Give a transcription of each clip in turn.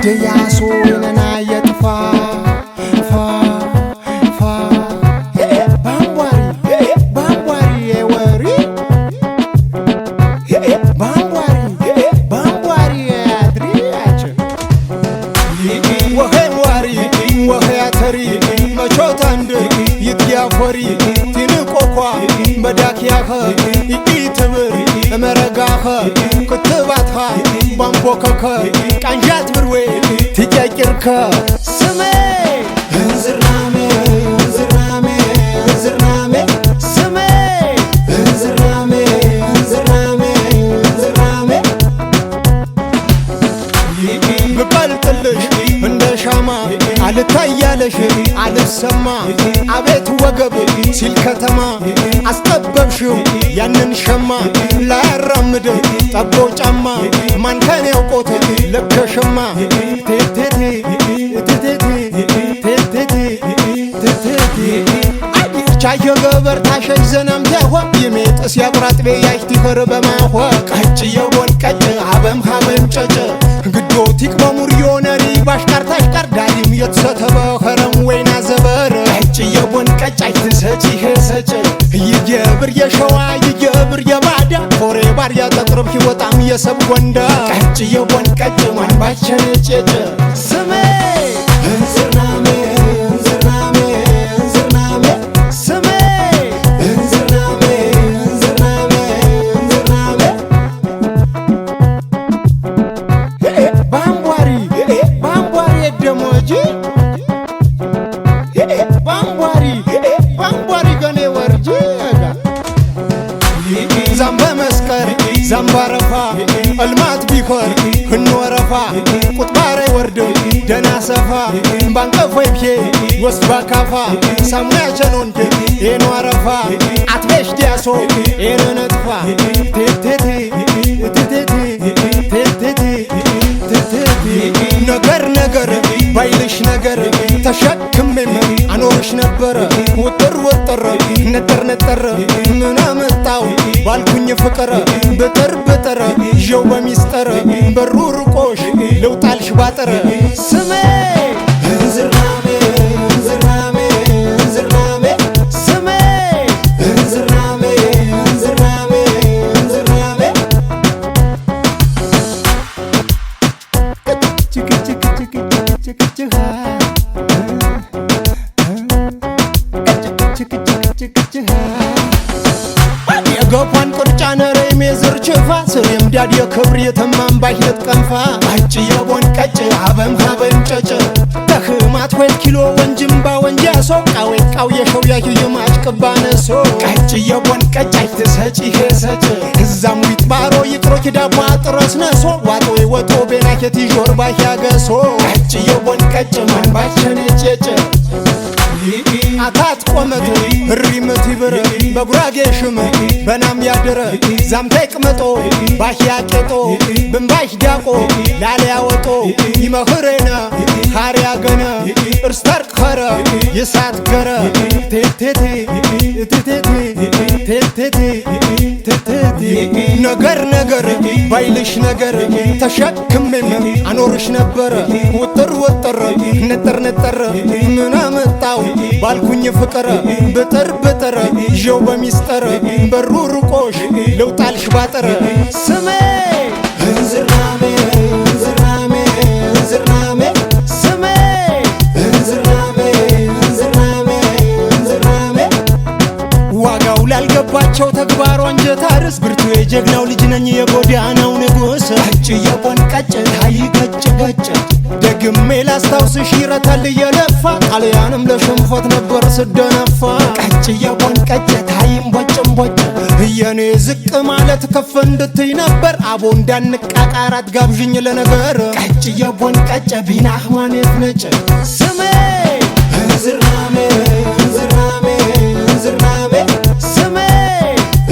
ደያሶ የነና የጥፋ ፋ ፋ ባምቧሪ ባምቧሪ የወሪ ባምቧሪ ባምቧሪ ያድሪያች ወኸዋሪ ወኸያተሪ መቾታንድ ይትያፎሪ ትንቆኳ በዳክያኸ ይኢትብር መረጋኸ ክትባትኻ ባምቦከከ ቃንጃት ብርዌ ትጨቂርከ ስሜ እንዝርናሜ እንዝርናሜ እንዝርናሜ ስሜ እንዝርናሜ እንዝርናሜ እንዝርናሜ ብቀልጥልሽ እንደ ሻማ አልታያለሽ አልሰማ አቤት ወገብ ሲል ከተማ አስጠበብሽው ያንን ሸማ ላያራምድ ጠቦ ጫማ ማንከን ያውቆት ለከሸማ ቴቴቴ ቴቴቴ ቴቴቴ ቴቴቴ ቻየ ገበር ታሸጅ ዘናም ተሆ ይሜጥስ ያቁራጥቤ ያይት ይፈር በማሆ ቀጭ የቦን ቀጭ አበም ሀበም ጨጨ ግዶቲክ በሙሪዮነሪ ባሽቃር ታሽቃር ዳሊም የተሰተበ ኸረም ወይና ዘበር ቀጭ የቦን ቀጭ አይትሰጭ ይሄሰጭ ይገብር የሸዋ ይገብር የባዳ ፎሬ ባር ያጠቅርብ ይወጣም የሰብ ወንዳ ቀጭ የቦን ቀጭ ማን ባቸነ ጨጨ ስሜ እንዝርናሜ እንዝርናሜ እንዝርናሜ ስሜ እንዝርናሜ እንዝርናሜ እንዝርናሜ ባምቧሪ ባምቧሪ ደሞጂ ባምቧሪ ባምቧሪ ገኔ ወርጂ ዛምበ መስቀር ዛምባረፋ እልማት ቢኮር ህንወረፋ ቁጥባሬ ወርድ ደና ሰፋ ባንቀፎይብሄ ወስድ ባካፋ ሳሙያ ቸኖንድ ኤኖ አረፋ አትቤሽ ዲያሶ ኤኖ ነጥፋ ቴቴቴ ቴቴቴ ቴቴቴ ቴቴቴ ነገር ነገር ባይልሽ ነገር ተሸክሜም አኖርሽ ነበረ ወጥር ወጥር ነጠር ነጠር ምን አመጣው ባልኩኝ ፍቅር ብጥር ብጥር ይዤው በሚስጥር በሩ ርቆሽ ልውጣልሽ ባጥር ስሜ እንዝርናሜ እንዝርናሜ እንዝርናሜ ስሜ እንዝርናሜ እንዝርናሜ እንዝርናሜ የገፋን ቁርጫ ነረይ ሜዝር ችፋ ስሬም ዳድ የክብር የተማም ባይነት ቀንፋ ቀጭ የቦን ቀጭ አበም ሀበም ጨጭ ተኽማት ወይት ኪሎ ወንጅምባ ወንጃሶ ቃዌት ቃው የሸው ያዩ የማጭ ቅባነሶ ቀጭ የቦን ቀጭ አይትሰጭ ይሄሰጭ እዛም ዊት ባሮ ይቅሮ ኪዳቧ ጥረስ ነሶ ዋጦ ወጦ ቤናኬት ይዦር ባያገሶ ቀጭ የቦን ቀጭ ማን ባቸነ ጨጭ አታት ቆመት ሪመት ይብረ በጉራጌ ሽም በናም ያደረ ዛምታይ ቅመጦ ባሽያ ቄጦ ብንባሽ ዳቆ ላሊያ ወጦ ይመኽሬነ ኻሪያ ገነ እርስታር ኸረ የሳት ገረ ቴቴቴ ቴቴቴ ቴቴቴ ቴቴቴ ነገር ነገር ባይልሽ ነገር ተሸክሜም አኖርሽ ነበረ ወጥር ወጥር ነጠር ነጠር ምን አመጣው ባልኩኝ ፍቅር ብጥር ብጥር ይዤው በሚስጥር በሩ ርቆሽ ልውጣልሽ ባጥር ስሜ እንዝርናሜ እንዝርናሜ እንዝርናሜ ስሜ እንዝርናሜ እንዝርናሜ እንዝርናሜ ዋጋው ላልገባቸው ተግባሩ አንጀት አርስ ብርቱ የጀግናው ልጅ ነኝ የጎዳናው ንጉስ ቀጭ የቦን ቀጭ ታይ ገጭ ገጭ ደግሜ ላስታውስሽ ይረታል እየለፋ ጣሊያንም ለሽንፈት ነበር ስደነፋ ቀጭ የቦን ቀጭ ታይም ቦጭም ቦጭ የኔ ዝቅ ማለት ከፍ እንድትይ ነበር አቦ እንዳንቃቃራት ጋብዥኝ ለነገር ቀጭ የቦን ቀጭ ቢናህ ማኔት ነጭ ስሜ እንዝርናሜ እንዝርናሜ እንዝርናሜ ስሜ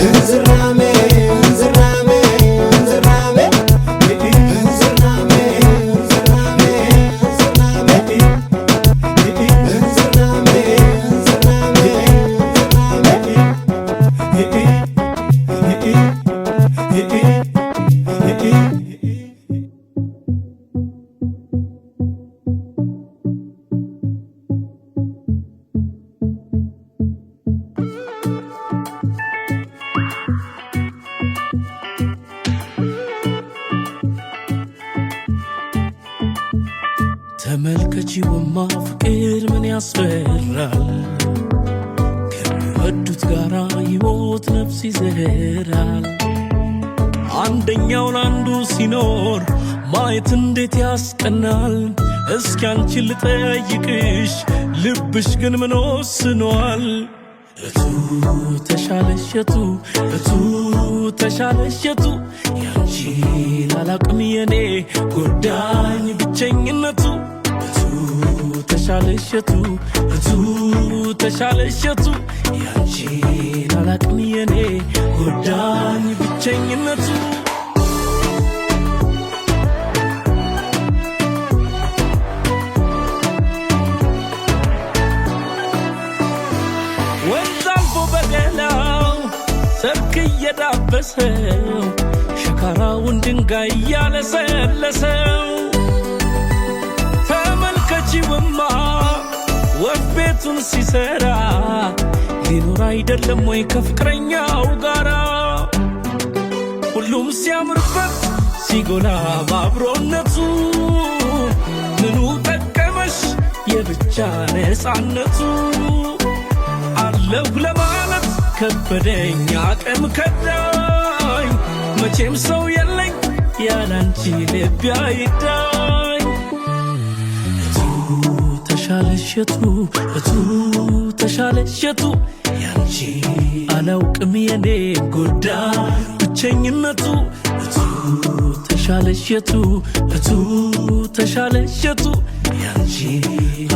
እንዝርናሜ እንዝርናሜ እንዝርናሜ እንዝርናሜ እንዝርናሜ ተመልከቺውማ ፍቅር ምን ያስፈራል ከሚወዱት ጋራ ሕይወት ነፍስ ይዘራል አንደኛው ለአንዱ ሲኖር ማየት እንዴት ያስቀናል እስኪ አንቺን ልጠይቅሽ ልብሽ ግን ምን ወስኗል እቱ ተሻለሸቱ እቱ ተሻለሸቱ ያንቺ ላላቅም የኔ ጎዳኝ ብቸኝነቱ እቱ ተሻለሸቱ እቱ ተሻለሸቱ ያንቺ ላላቅም የኔ ጎዳኝ ብቸኝነቱ ሰርክ እየዳበሰው ሸካራውን ድንጋይ ያለሰለሰው ተመልከቺውማ ወፍ ቤቱን ሲሰራ ሊኖር አይደለም ወይ ከፍቅረኛው ጋራ ሁሉም ሲያምርበት ሲጎላ ባብሮነቱ ምኑ ጠቀመሽ የብቻ ነፃነቱ አለሁ ለማለት ከበደኝ አቅም ከዳኝ መቼም ሰው የለኝ ያላንቺ ልቤ አይዳኝ እቱ ተሻለሸቱ እቱ ተሻለሸቱ ያንቺ አላውቅም የኔ ጎዳኝ ብቸኝነቱ እቱ ተሻለሸቱ እቱ ተሻለሸቱ ያንቺ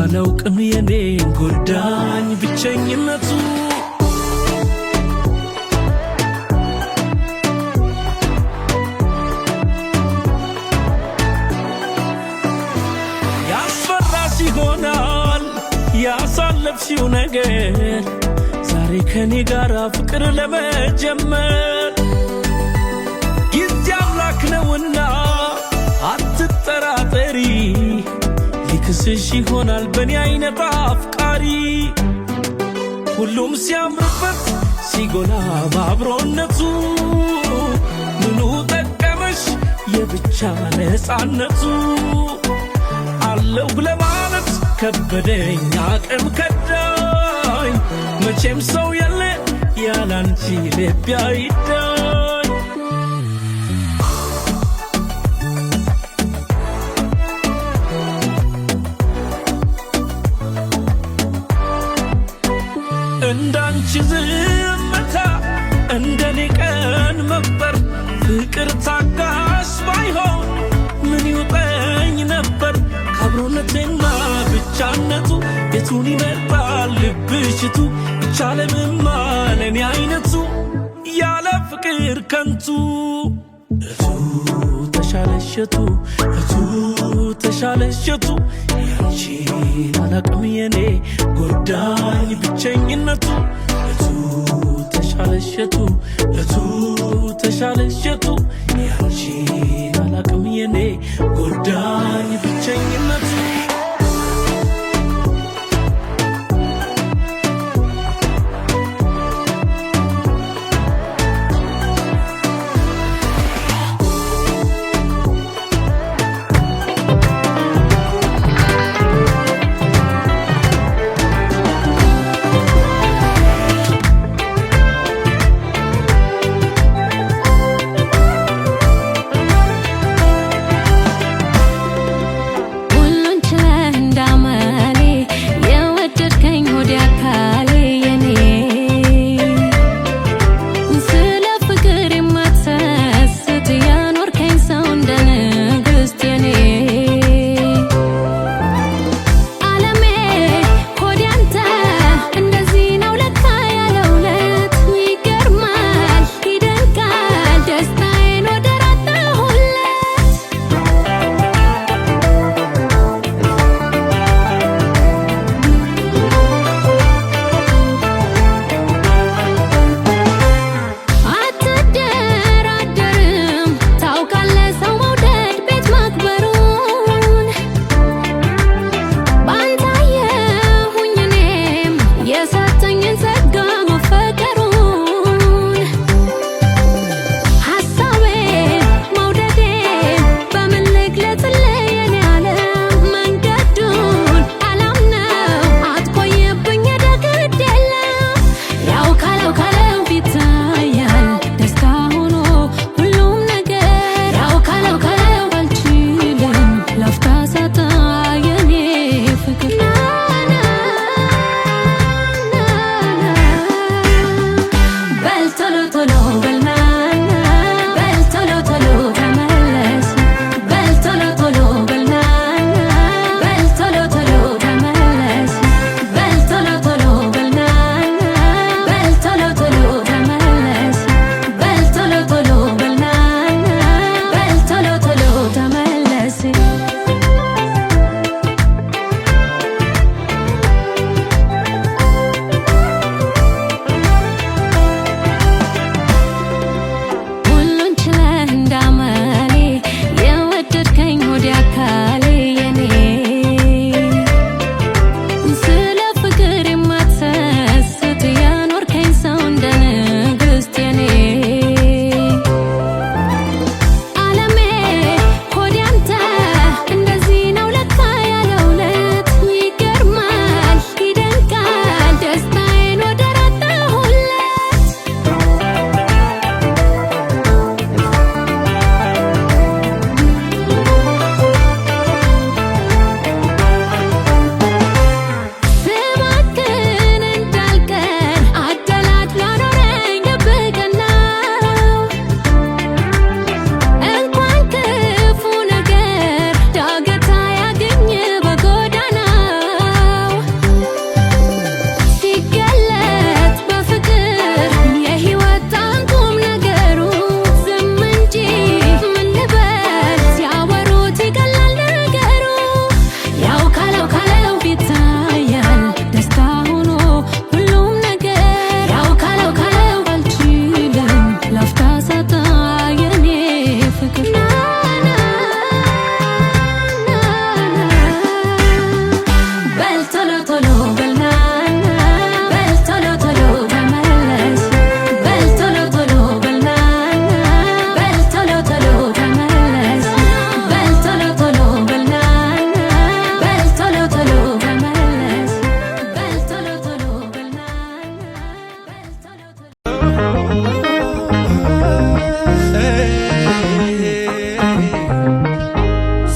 አላውቅም የኔ ጎዳኝ ብቸኝነቱ ይሆናል ያሳለፍሽው ነገር ዛሬ ከኔ ጋራ ፍቅር ለመጀመር ጊዜ አምላክ ነውና አትጠራጠሪ ሊክስሽ ይሆናል በኔ አይነት አፍቃሪ ሁሉም ሲያምርበት ሲጎላ ባብሮነቱ ምኑ ጠቀመሽ የብቻ ነፃነቱ አለሁ ለማለት ከበደኝ አቅም ከዳኝ መቼም ሰው የለ ያላንቺ ልቤ አይዳኝ እንዳንቺ ዝምታ እንደኔ ቀን መቁጠር ፍቅር ታጋሽ ባይሆን ምን ይውጠኝ ነበር አብሮነቴና ብቻነቱ የቱን ይመርጣል ልብሽቱ ይቻለምማ ለኔ አይነቱ ያለ ፍቅር ከንቱ እቱ ተሻለሸቱ እቱ ተሻለሸቱ ያንቺ አላቅም የኔ ጎዳኝ ብቸኝነቱ እቱ ተሻለሸቱ እቱ ተሻለሸቱ ያንቺ አላቅም የኔ ጎዳኝ ብቸኝነቱ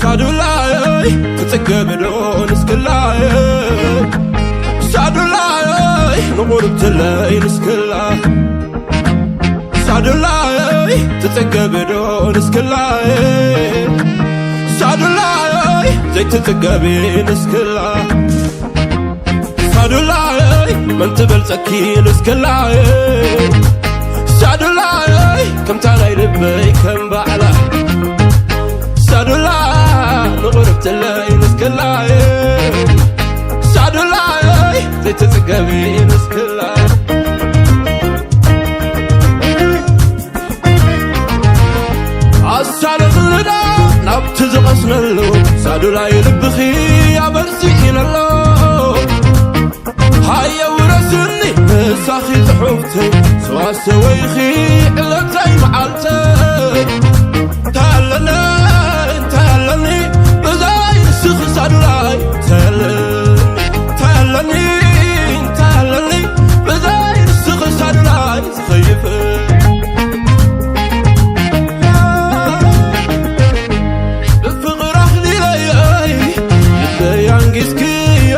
ሳዱላይ ትጽገብዶን እስክላይ ሳዱላይ ንቁርብትለይ ንስክላ ሳዱላይ ትጽገብዶን እስክላይ ሳዱላይ ዘይትጽገቢ ንስክላ ሳዱላይ መን ትበልጸኪ ንስክላይ ሳዱላይ ከምታላይ ልበይ ከም ባዕላ ሳዱላ ንቁርብትለይ ንስክላይ ሳዱላይ ዘይትጽገቢ ንስክላ ኣሳለኽልዳ ናብቲ ዝቐስነሉ ሳዱላይ ልብኺ ኣበርሲኢነሎ ሃየ ውረስኒ ንሳኺ ጽሑፍተይ ሰዋሰወይኺ ዕለተይ መዓልተይ ታለኒ ብዛይ ንስኺ ሳዱላይ ታለኒ ብዛይ ንስኺ ሳዱላይ ዝኸይፍ ብፍቕሪ ኣኽሊለይ ልበያንጊስክዮ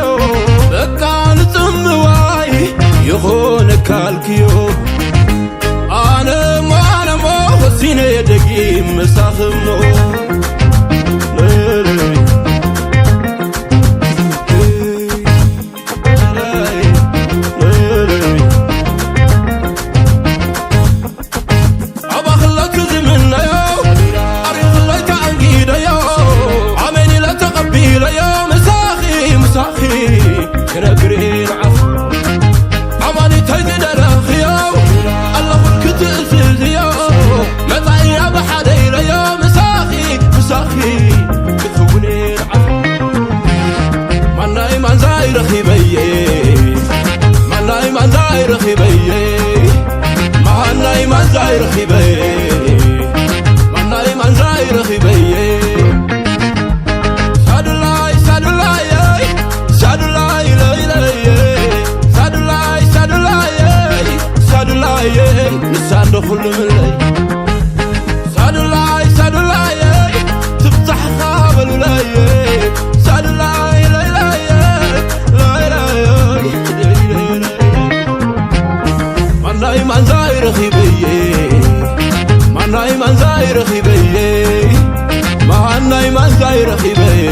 በቃ ንጽምዋይ የሆነ ካልክዮ ኣነሞ ወሲነ የደጊም መሳኽሞ ንሳንዶ ኩሉ ምለይ ሳዱላይ ትብዛሕኻ በሉለይ ሳዱላይ ማናይ ማንዛይ ረኺበየ ማናይ ማንዛይ ረኺበየ ማናይ ማንዛይ ረኺበየ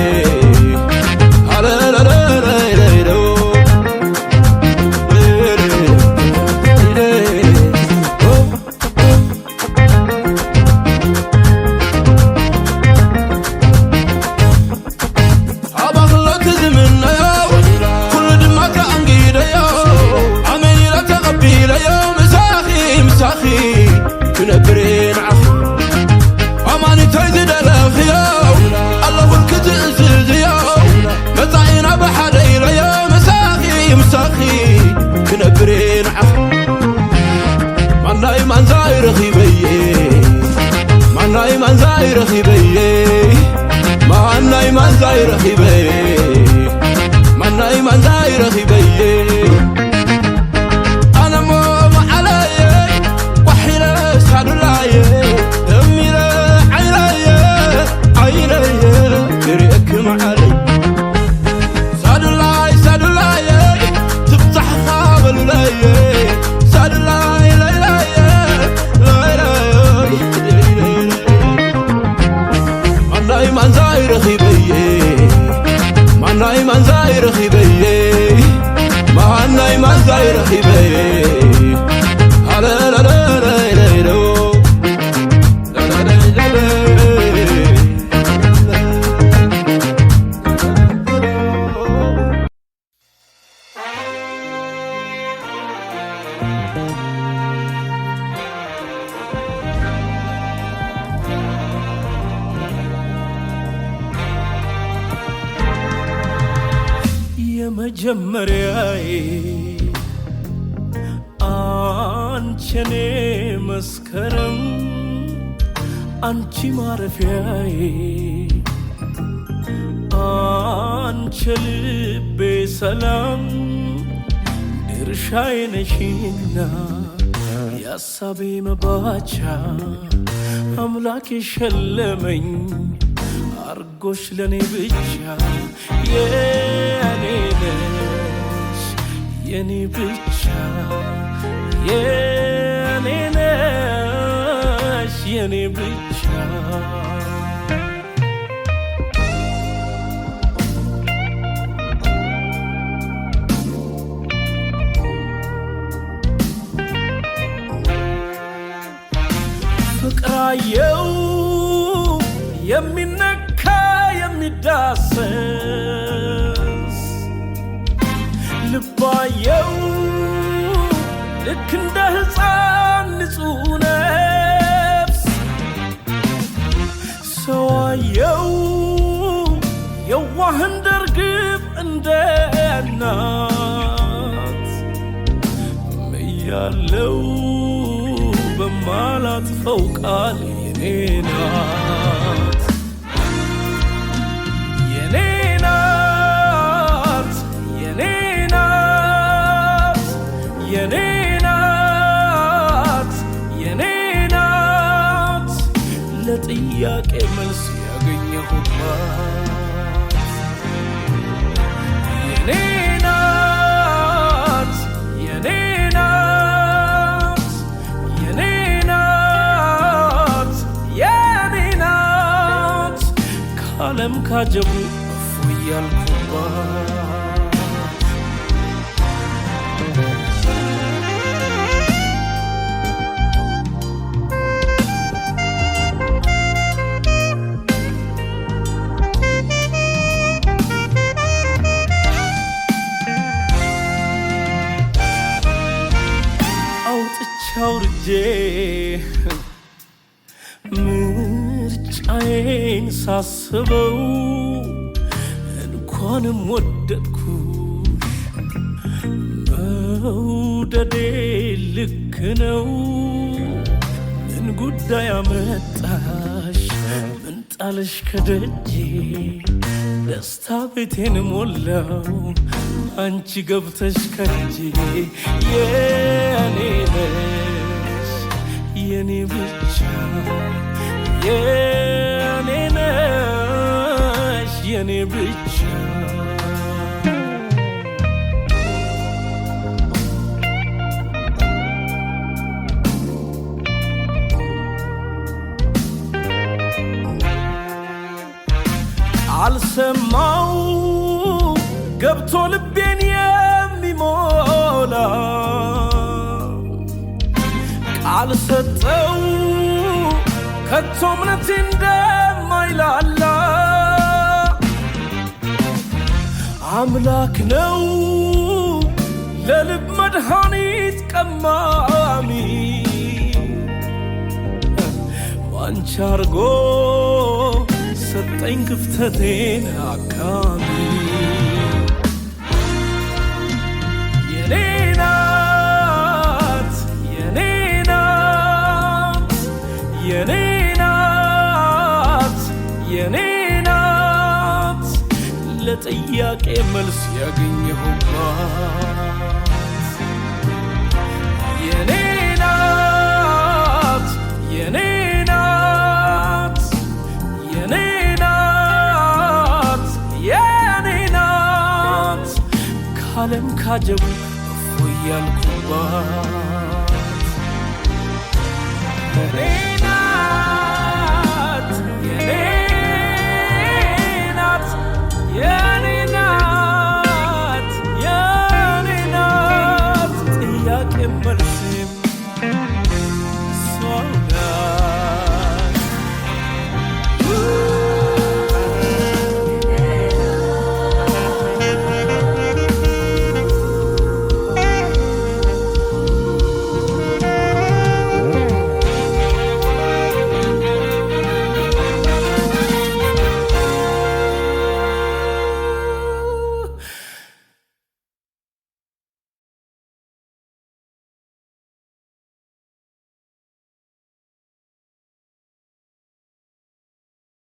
ማናይ ማንዛይ ረኺበየ ማናይ ማንዛይ ረኺበየ ማናይ ማንዛይ ረኺበየ ኣነሞ መዓለየ ዋሒለ ሳዱላየ እሚለ ዓይነየ ክሪአክ መዓለይ ሳዱላየ ትብዛሕኻ በሉለየ ሳዱላይ ማንዛይ ረኺበየ ማናይ ማንዛይ ረኺበየ ማናይ ማንዛይ ረኺበየ ሃለለለለለሎ የመጀመሪያዬ አንቺኔ መስከረም አንቺ ማረፊያዬ አንቺ ልቤ ሰላም ድርሻዬ ነሽና የሐሳቤ መባቻ አምላክ የሸለመኝ አርጎሽ ለኔ ብቻ የኔ ነሽ የኔ ብቻ የኔ ነሽ የኔ ብቻ ፍቅራየው የሚነካ የሚዳሰስ ልባየው ልክ እንደ ሕፃን ንጹሕ ነፍስ ሰዋየው የዋህ እንደ ርግብ እንደ እናት ምያለው በማላጥፈው ቃል የኔ ናት የኔ ናት የኔ ናት የኔ ናት የኔ ናት ለጥያቄ መልስ ያገኘሁባት የኔ ናት የኔ ናት የኔ ናት የኔ ናት ከዓለም ካጀቡ እፎይ ያልኩባት አውርጄ ምርጫዬን ሳስበው እንኳንም ወደድኩሽ መውደዴ ልክ ነው ምን ጉዳይ አመጣሽ ምን ጣለሽ ከደጄ ደስታ ቤቴን ሞላው አንቺ ገብተሽ ከጄ የኔ ነሽ የኔ ብቻ የኔ ነሽ የኔ ብቻ አልሰማው ገብቶ ልቤን የሚሞላ ቃል ሰጠው ከቶ እምነቴ እንደማይላላ አምላክ ነው ለልብ መድኃኒት ቀማሚ ባንቺ አርጎ ሰጠኝ ክፍተቴን አካሚ የኔ ናት የኔ ናት የኔ ናት የኔ ናት ለጥያቄ መልስ ያገኘሁባት የኔ ናት የኔ ናት የኔ ናት የኔ ናት ከዓለም ካጀቡ እፎይ ያልኩባት